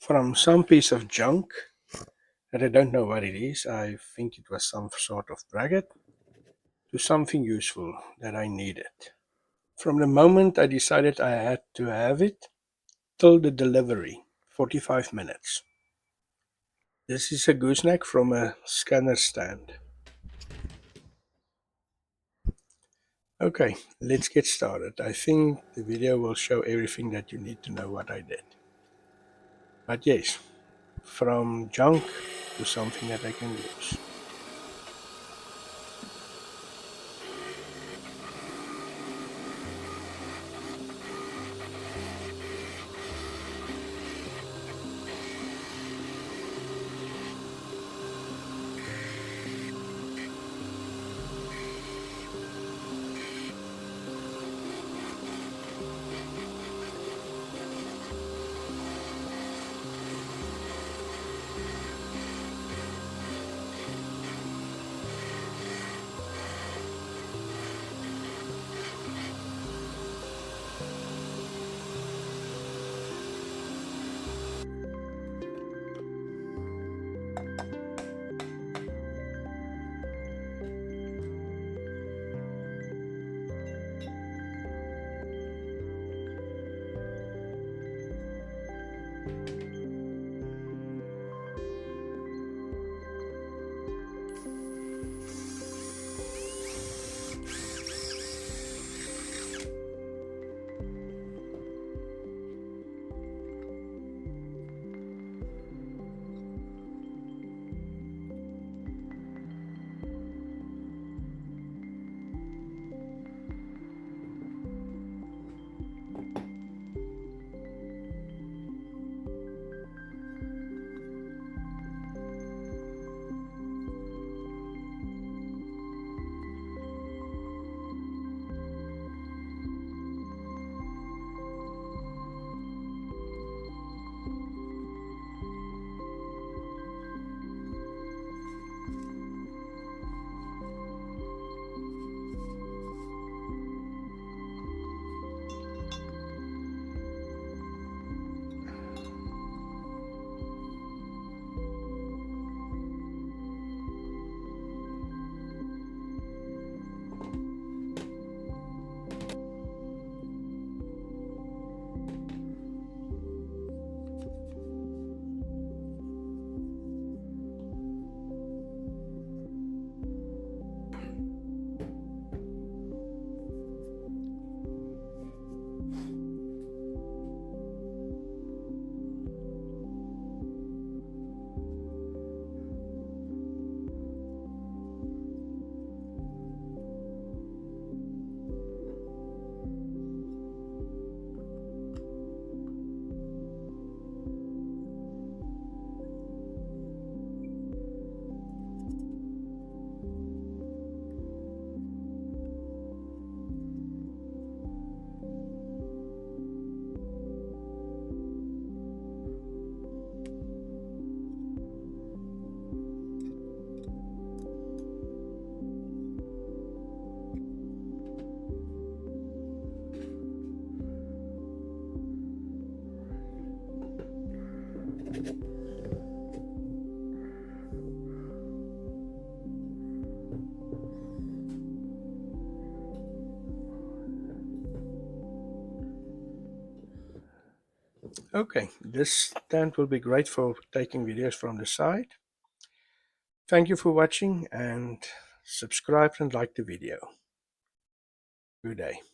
From some piece of junk that I don't know what it is, I think it was some sort of bracket, to something useful that I needed. From the moment I decided I had to have it till the delivery, 45 minutes. This is a gooseneck from a scanner stand. Okay, let's get started. I think the video will show everything that you need to know what I did. But yes, from junk to something that I can use. Okay, this stand will be great for taking videos from the side. Thank you for watching and subscribe and like the video. Good day.